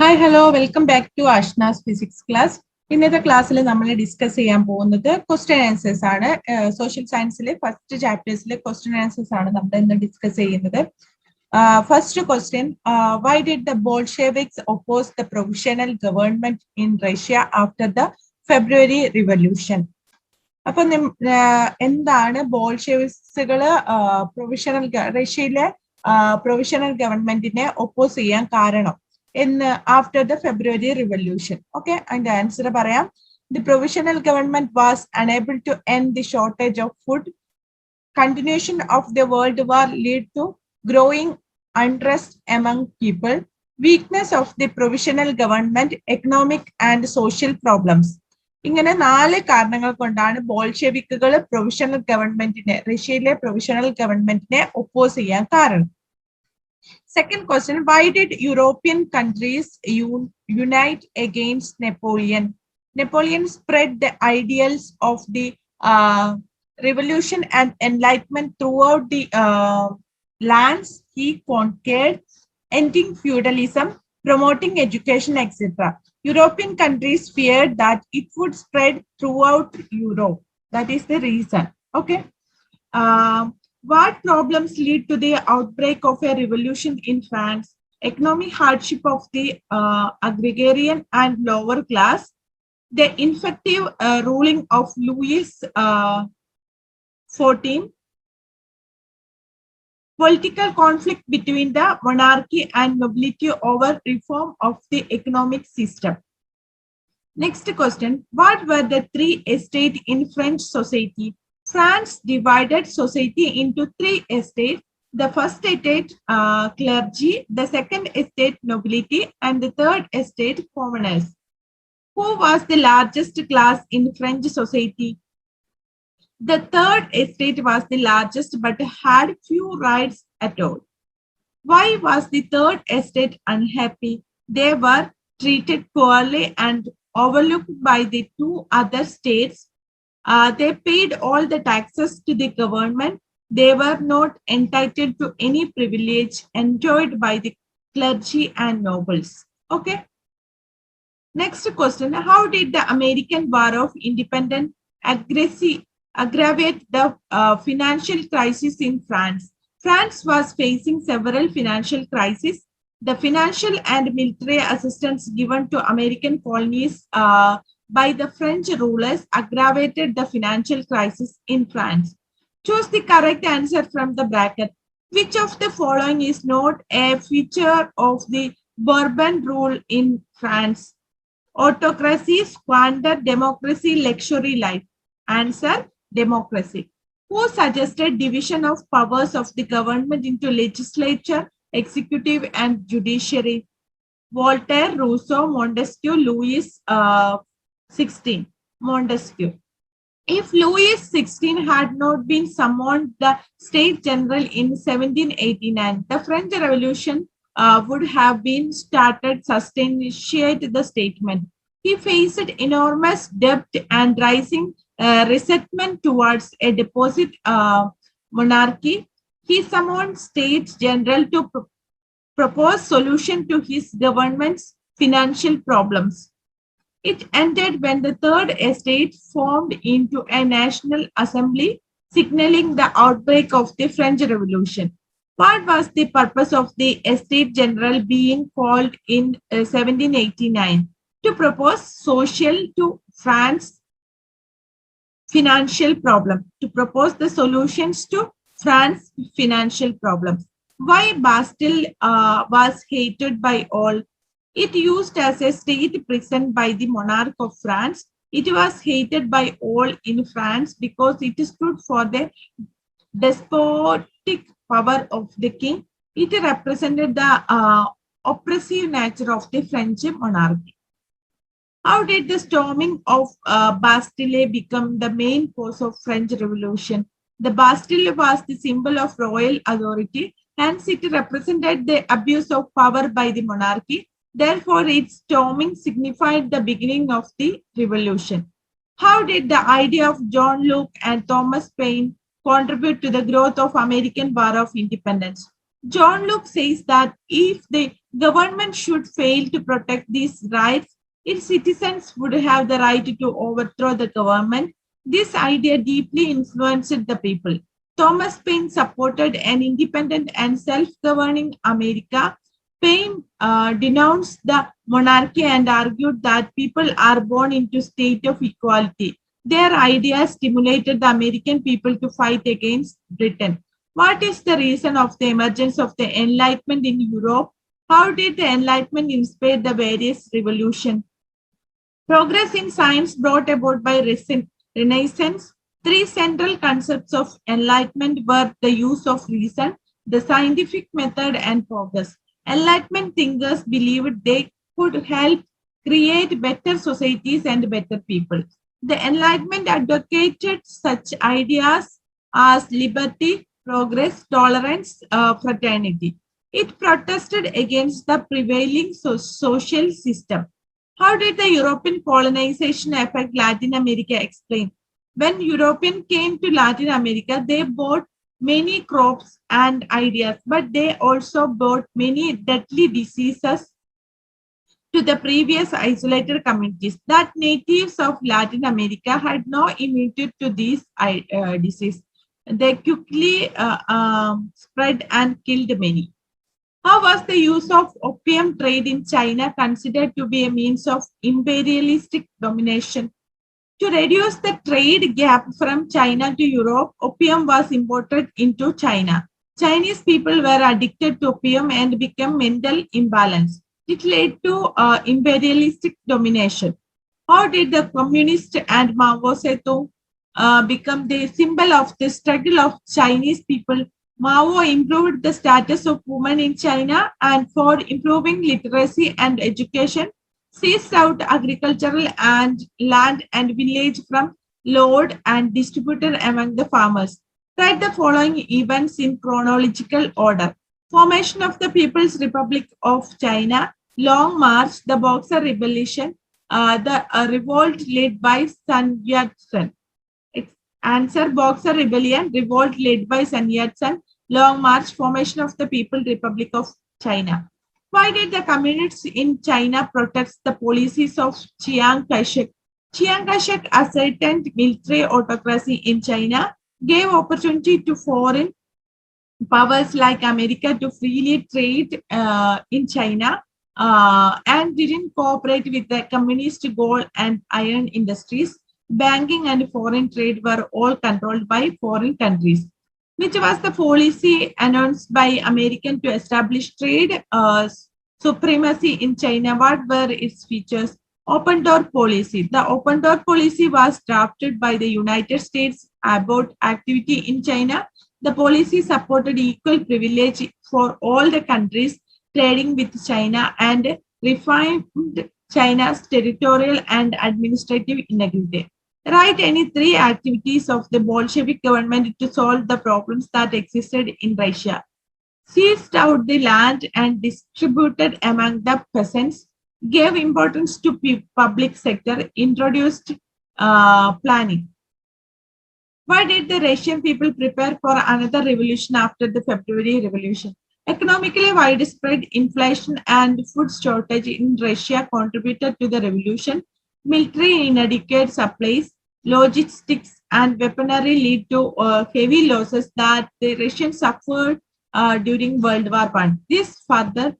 Hi hello welcome back to Ashna's physics class. ഇന്നത്തെ ക്ലാസ്സിൽ നമ്മൾ ഡിസ്കസ് ചെയ്യാൻ പോകുന്നത് ക്വസ്റ്റ്യൻ ആൻസേഴ്സ് ആണ്. സോഷ്യൽ സയൻസിലെ ഫസ്റ്റ് ചാപ്റ്റേഴ്സിലെ ക്വസ്റ്റ്യൻ ആൻസേഴ്സ് ആണ് നമ്മൾ ഇന്ന് ഡിസ്കസ് ചെയ്യുന്നത്. First question, why did the Bolsheviks oppose the provisional government in Russia after the February revolution? അപ്പൊ എന്താണ് ബോൾഷെവിക്സുകള് പ്രൊവിഷണൽ റഷ്യയിലെ പ്രൊവിഷണൽ ഗവൺമെന്റിനെ ഒപ്പോസ് ചെയ്യാൻ കാരണം after the February Revolution? Okay, and the answer പറയാം. The provisional government was unable to end the shortage of food. Continuation of the World War led to growing unrest among people. Weakness of the provisional government, economic and social problems. ഇങ്ങനെ 4 കാരണങ്ങൾ കൊണ്ടാണ് ബോൾഷെവിക്കുകൾ provisional ഗവൺമെന്റിനെ, റഷ്യയിലെ provisional ഗവൺമെന്റിനെ oppose ചെയ്യാൻ കാരണം. Second question, why did European countries unite against Napoleon? Napoleon spread the ideals of the revolution and enlightenment throughout the lands he conquered, ending feudalism, promoting education, etc. European countries feared that it would spread throughout Europe. That is the reason. Okay. What problems lead to the outbreak of a revolution in France? Economic hardship of the agrarian and lower class, the ineffective ruling of Louis XIV, political conflict between the monarchy and nobility over reform of the economic system. Next question, what were the 3 estates in French society? France divided society into 3 estates. The first estate, clergy, the second estate, nobility, and the third estate, commoners. Who was the largest class in French society? The third estate was the largest but had few rights at all. Why was the third estate unhappy? They were treated poorly and overlooked by the 2 other states. They paid all the taxes to the government. They were not entitled to any privilege enjoyed by the clergy and nobles. Okay. Next question, how did the American War of Independence aggravate the financial crisis in France? France was facing several financial crises. The financial and military assistance given to American colonies by the French rulers aggravated the financial crisis in France. Choose the correct answer from the bracket. Which of the following is not a feature of the Bourbon rule in France? Autocracy, squander, democracy, luxury life. Answer, democracy. Who suggested division of powers of the government into legislature, executive, and judiciary? Voltaire, Rousseau, Montesquieu, Louis XVI. Montesquieu. If Louis XVI had not been summoned the State General in 1789, the French Revolution would have been started substantiate the statement. He faced enormous debt and rising resentment towards a deposit monarchy. He summoned States General to propose solution to his government's financial problems. It ended when the third estate formed into a national assembly, signaling the outbreak of the French Revolution. What was the purpose of the Estate General being called in 1789? To propose social to France financial problem, to propose the solutions to France financial problems. Why Bastille was hated by all? It used as a state prison by the monarch of France. It was hated by all in France because it stood for the despotic power of the king. It represented the oppressive nature of the French monarchy. How did the storming of Bastille become the main cause of French Revolution? The Bastille was the symbol of royal authority, hence it represented the abuse of power by the monarchy. Therefore, its storming signified the beginning of the revolution. How did the idea of John Locke and Thomas Paine contribute to the growth of American War of Independence? John Locke says that if the government should fail to protect these rights, its citizens would have the right to overthrow the government. This idea deeply influenced the people. Thomas Paine supported an independent and self-governing America. Paine denounced the monarchy and argued that people are born into state of equality. Their ideas stimulated the American people to fight against Britain. What is the reason of the emergence of the Enlightenment in Europe? How did the Enlightenment inspire the various revolutions? Progress in science brought about by Renaissance. Three central concepts of enlightenment were the use of reason, the scientific method, and progress. Enlightenment thinkers believed they could help create better societies and better people. The Enlightenment advocated such ideas as liberty, progress, tolerance, fraternity. It protested against the prevailing social system. How did the European colonization affect Latin America? Explain. When Europeans came to Latin America, they brought many crops and ideas, but they also brought many deadly diseases to the previous isolated communities. That natives of Latin America had no immunity to these diseases. They quickly spread and killed many. How was the use of opium trade in China considered to be a means of imperialistic domination? To reduce the trade gap from China to Europe, opium was imported into China. Chinese people were addicted to opium and became mental imbalance. It led to imperialistic domination. How did the communist and Mao Zedong become the symbol of the struggle of Chinese people? Mao improved the status of women in China and for improving literacy and education, seized out agricultural and land and village from lord and distributed among the farmers. Write the following events in chronological order. Formation of the People's Republic of China, Long March, the Boxer Rebellion, the revolt led by Sun Yat-sen. Answer: Boxer Rebellion, revolt led by Sun Yat-sen, Long March, formation of the People's Republic of China. Why did the communists in China protest the policies of Chiang Kai-shek? Chiang Kai-shek ascertained military autocracy in China, gave opportunity to foreign powers like America to freely trade in China, and didn't cooperate with the communist gold and iron industries. Banking and foreign trade were all controlled by foreign countries. Which was the policy announced by American to establish trade supremacy in China? What were its features? Open door policy. The open door policy was drafted by the United States about activity in China. The policy supported equal privilege for all the countries trading with China and refined China's territorial and administrative integrity. Write any three activities of the Bolshevik government to solve the problems that existed in Russia. Seized out the land and distributed among the peasants, gave importance to public sector, introduced planning. Why did the Russian people prepare for another revolution after the February Revolution? Economically widespread inflation and food shortage in Russia contributed to the revolution. Military inadequate supplies, logistics, and weaponry lead to heavy losses that the Russians suffered during World War I. This further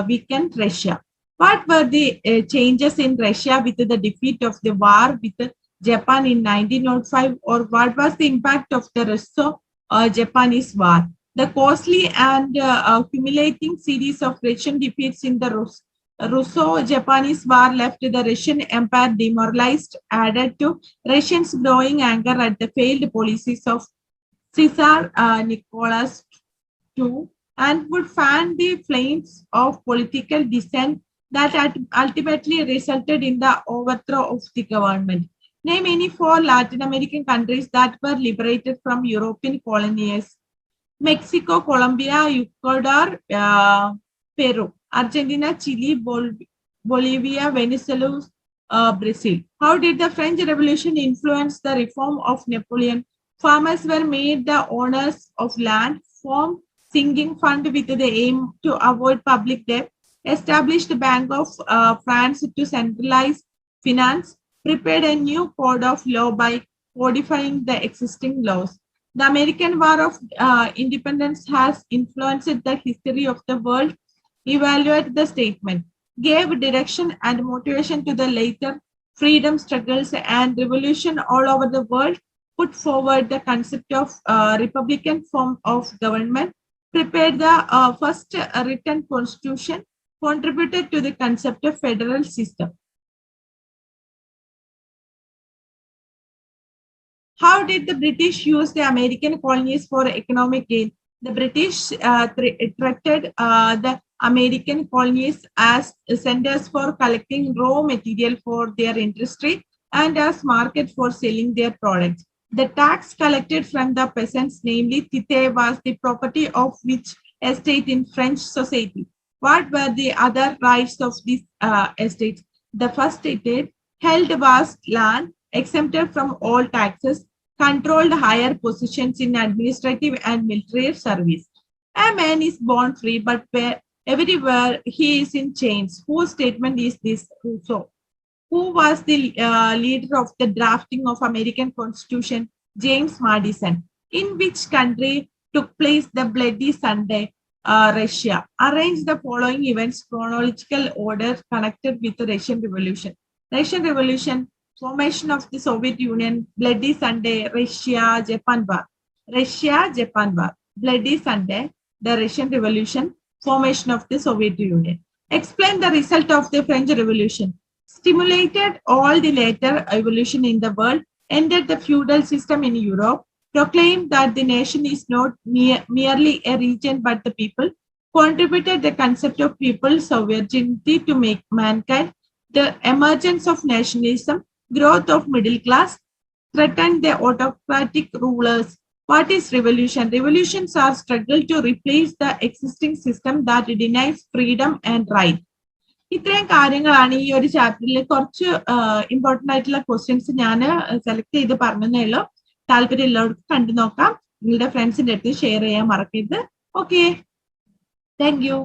weakened Russia. What were the changes in Russia with the defeat of the war with Japan in 1905, or what was the impact of the Russo-Japanese War? The costly and accumulating series of Russian defeats in the Russo-Japanese War left the Russian Empire demoralized, added to Russians' growing anger at the failed policies of Tsar Nicholas II, and would fan the flames of political dissent that ultimately resulted in the overthrow of the government. Name any four Latin American countries that were liberated from European colonies: Mexico, Colombia, Ecuador, Peru, Argentina, Chile, Bolivia, Venezuela, Brazil. How did the French Revolution influence the reform of Napoleon? Farmers were made the owners of land, formed sinking fund with the aim to avoid public debt. established the Bank of France to centralize finance, prepared a new code of law by codifying the existing laws. The American War of Independence has influenced the history of the world, evaluated the statement, gave direction and motivation to the later freedom struggles and revolution all over the world, put forward the concept of republican form of government, prepared the first written constitution, contributed to the concept of federal system. How did the British use the American colonies for economic gain? The British treated the American colonies as centers for collecting raw material for their industry and as market for selling their products. The tax collected from the peasants, namely tithe, was the property of which estate in French society. What were the other rights of these estates? The first estate held vast land, exempted from all taxes, controlled higher positions in administrative and military service. A man is born free, but everywhere he is in chains. Whose statement is this? Rousseau. Who was the leader of the drafting of American Constitution? James Madison. In which country took place the Bloody Sunday? Russia. Arrange the following events chronological order connected with the Russian Revolution. Russian Revolution, formation of the Soviet Union, Bloody Sunday, Russia-Japan War. Russia-Japan War. Bloody Sunday, the Russian Revolution, formation of the Soviet Union. Explain the result of the French Revolution. Stimulated all the later evolution in the world, ended the feudal system in Europe, proclaimed that the nation is not merely a region but the people, contributed the concept of people's sovereignty to make mankind, the emergence of nationalism, growth of middle class, threatened the autocratic rulers. What is revolution? Revolutions are struggle to replace the existing system that denies freedom and right. ഇത്രയും കാര്യങ്ങളാണ് ഈ ഒരു ചാപ്റ്ററിൽ കുറച്ച് important ആയിട്ടുള്ള questions ഞാൻ select ചെയ്ത് പറഞ്ഞതേ ഉള്ളൂ. താല്പര്യം ഉള്ളവർക്ക് കണ്ടു നോക്കാം. നിങ്ങളുടെ ഫ്രണ്ട്സിന്റെ അടുത്ത് ഷെയർ ചെയ്യാൻ മറക്കരുത്. Okay, thank you.